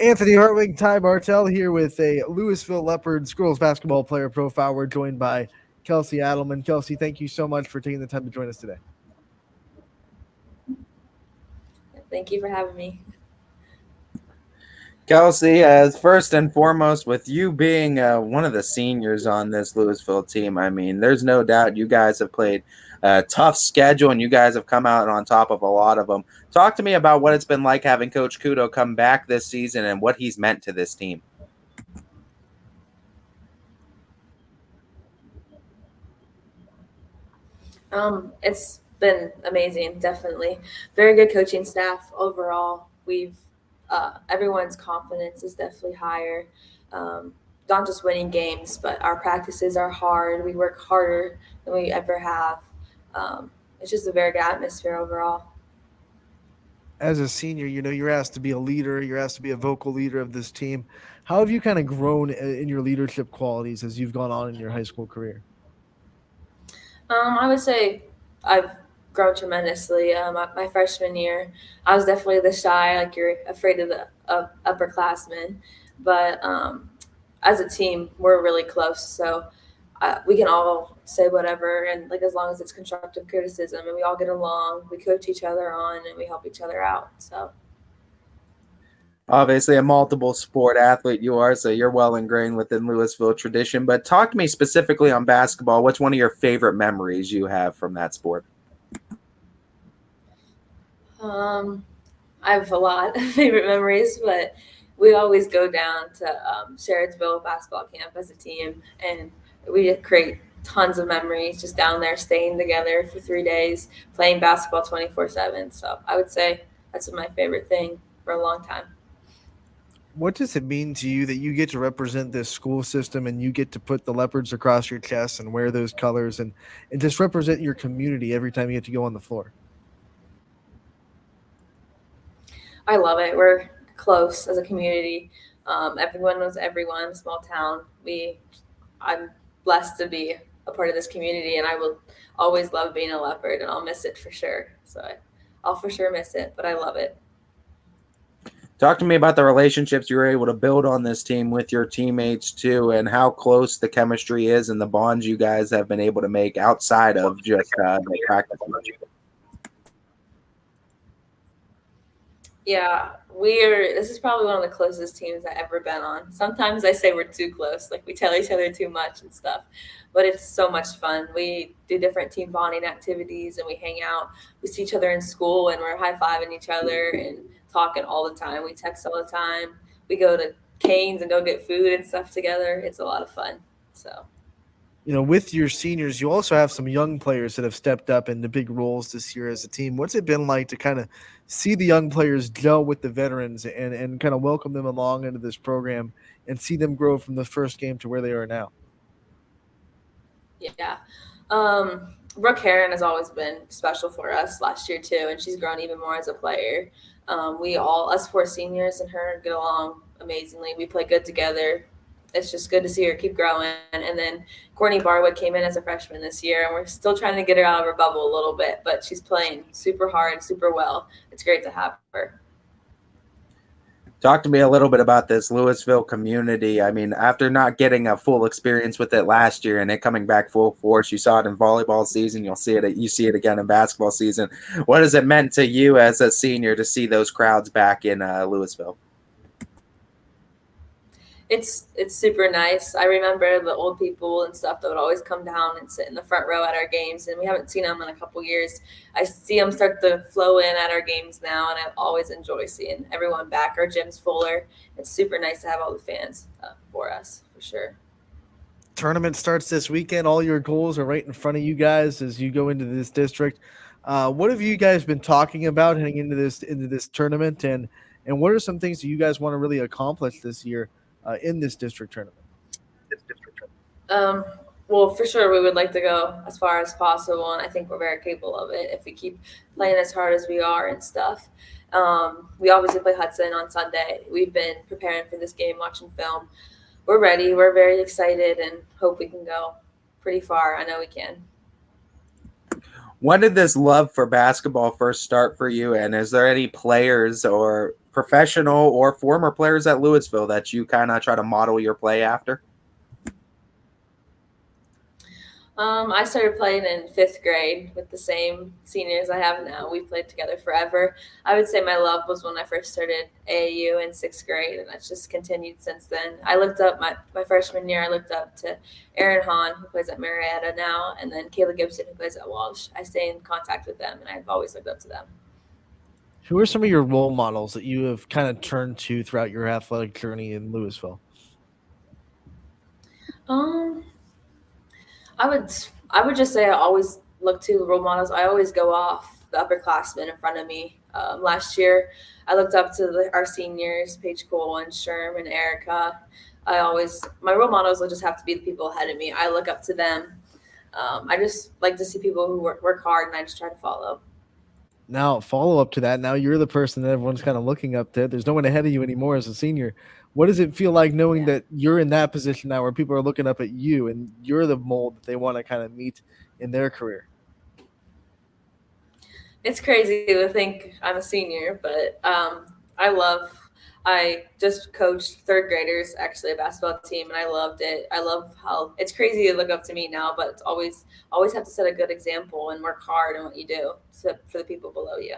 Anthony Hartwig, Ty Bartell here with a Louisville Leopards girls basketball player profile. We're joined by Kelsey Adelman. Kelsey, thank you so much for taking the time to join us today. Thank you for having me. Kelsey, as first and foremost, with you being one of the seniors on this Louisville team, I mean, there's no doubt you guys have played a tough schedule and you guys have come out on top of a lot of them. Talk to me about what it's been like having Coach Kudo come back this season and what he's meant to this team. It's been amazing, definitely. Very good coaching staff overall. We've everyone's confidence is definitely higher. Um, Not just winning games, but our practices are hard. We work harder than we ever have. It's just a very good atmosphere overall. As a senior, you're asked to be a leader, you're asked to be a vocal leader of this team. How have you kind of grown in your leadership qualities as you've gone on in your high school career? I would say I've grown tremendously. My freshman year, I was definitely the shy, like you're afraid of the upperclassmen. But as a team, we're really close. So we can all say whatever, and like as long as it's constructive criticism, and we all get along, we coach each other on, and we help each other out. So Obviously, a multiple sport athlete you are, so you're well ingrained within Louisville tradition. But talk to me specifically on basketball. What's one of your favorite memories you have from that sport? um, I have a lot of favorite memories, but we always go down to Sherridsville basketball camp as a team, and we create tons of memories just down there, staying together for 3 days, playing basketball 24/7. So I would say that's my favorite thing for a long time. What does it mean to you that you get to represent this school system and you get to put the leopards across your chest and wear those colors and just represent your community every time you get to go on the floor? I love it. We're close as a community. Everyone knows everyone. Small town. I'm blessed to be a part of this community, and I will always love being a leopard, and I'll miss it for sure. I'll for sure miss it, but I love it. Talk to me about the relationships you were able to build on this team with your teammates too, and how close the chemistry is and the bonds you guys have been able to make outside of just the practice. Yeah, we're. This is probably one of the closest teams I've ever been on. Sometimes I say we're too close, like we tell each other too much and stuff, but it's so much fun. We do different team bonding activities and we hang out. We see each other in school and we're high fiving each other and talking all the time. We text all the time. We go to Canes and go get food and stuff together. It's a lot of fun. So. With your seniors, you also have some young players that have stepped up into big roles this year as a team. What's it been like to kind of see the young players gel with the veterans and kind of welcome them along into this program and see them grow from the first game to where they are now? Yeah. Brooke Heron has always been special for us last year too, and she's grown even more as a player. We all, us four seniors and her, get along amazingly. We play good together. It's just good to see her keep growing. And then Courtney Barwood came in as a freshman this year, and we're still trying to get her out of her bubble a little bit, but she's playing super hard, super well. It's great to have her. Talk to me a little bit about this Louisville community. I mean, after not getting a full experience with it last year and it coming back full force, you saw it in volleyball season. You see it again in basketball season. What has it meant to you as a senior to see those crowds back in Louisville? It's super nice. I remember the old people and stuff that would always come down and sit in the front row at our games, and we haven't seen them in a couple years. I see them start to flow in at our games now, and I always enjoy seeing everyone back. Our gym's fuller. It's super nice to have all the fans for us, for sure. Tournament starts this weekend. All your goals are right in front of you guys as you go into this district. What have you guys been talking about heading into this tournament, and what are some things that you guys want to really accomplish this year in this district tournament? Um, well, for sure, we would like to go as far as possible, and I think we're very capable of it if we keep playing as hard as we are and stuff. We obviously play Hudson on Sunday. We've been preparing for this game, watching film. We're ready. We're very excited and hope we can go pretty far. I know we can. When did this love for basketball first start for you? And is there any players or professional or former players at Louisville that you kind of try to model your play after? I started playing in 5th grade with the same seniors I have now. We've played together forever. I would say my love was when I first started AAU in 6th grade, and that's just continued since then. I looked up my freshman year, I looked up to Aaron Hahn, who plays at Marietta now, and then Kayla Gibson, who plays at Walsh. I stay in contact with them, and I've always looked up to them. Who are some of your role models that you have kind of turned to throughout your athletic journey in Louisville? Um, I would just say I always look to role models. I always go off the upperclassmen in front of me. Last year, I looked up to our seniors, Paige Cole and Sherm and Erica. My role models will just have to be the people ahead of me. I look up to them. I just like to see people who work hard, and I just try to follow. Now, follow up to that. Now you're the person that everyone's kind of looking up to. There's no one ahead of you anymore as a senior. What does it feel like knowing Yeah. that you're in that position now where people are looking up at you and you're the mold that they want to kind of meet in their career? It's crazy to think I'm a senior, but I just coached 3rd graders, actually, a basketball team, and I loved it. I love how it's crazy to look up to me now, but it's always have to set a good example and work hard in what you do for the people below you.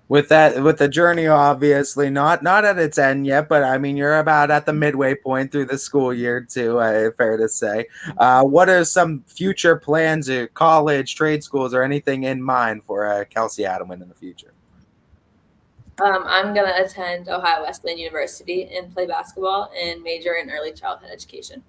With the journey, obviously not at its end yet, but I mean you're about at the midway point through the school year too. Fair to say. What are some future plans at college, trade schools, or anything in mind for Kelsey Adelman in the future? I'm going to attend Ohio Wesleyan University and play basketball and major in early childhood education.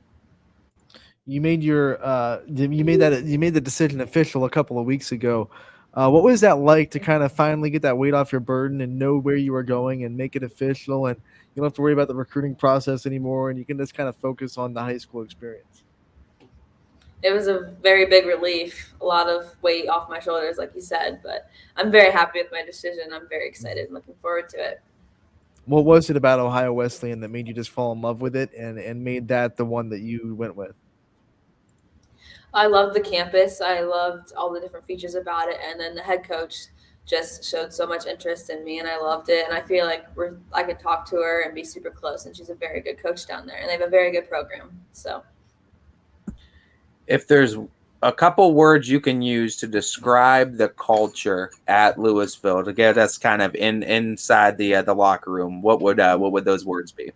You made the decision official a couple of weeks ago. What was that like to kind of finally get that weight off your burden and know where you were going and make it official, and you don't have to worry about the recruiting process anymore, and you can just kind of focus on the high school experience? It was a very big relief, a lot of weight off my shoulders, like you said, but I'm very happy with my decision. I'm very excited and looking forward to it. What was it about Ohio Wesleyan that made you just fall in love with it and made that the one that you went with? I loved the campus. I loved all the different features about it. And then the head coach just showed so much interest in me, and I loved it. And I feel like I could talk to her and be super close, and she's a very good coach down there, and they have a very good program. So If there's a couple words you can use to describe the culture at Louisville to get us kind of inside the locker room, what would those words be?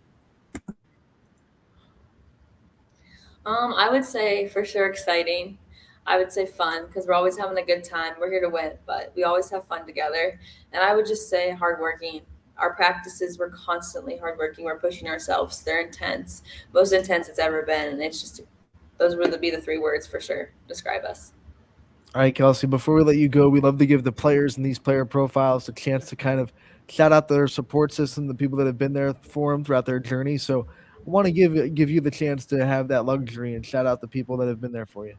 I would say for sure exciting. I would say fun because we're always having a good time. We're here to win, but we always have fun together. And I would just say hardworking. Our practices, we're constantly hardworking. We're pushing ourselves. They're intense, most intense it's ever been. And it's just those would be the 3 words for sure describe us. All right, Kelsey, before we let you go, we love to give the players and these player profiles a chance to kind of shout out their support system, the people that have been there for them throughout their journey. So I want to give you the chance to have that luxury and shout out the people that have been there for you.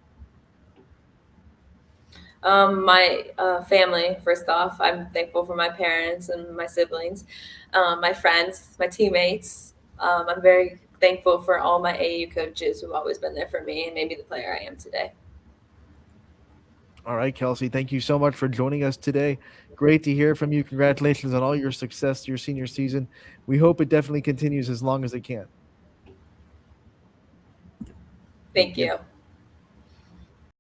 My family, first off, I'm thankful for my parents and my siblings, my friends, my teammates. I'm very thankful for all my AU coaches who've always been there for me and made me the player I am today. All right, Kelsey, thank you so much for joining us today. Great to hear from you. Congratulations on all your success your senior season. We hope it definitely continues as long as it can. Thank you.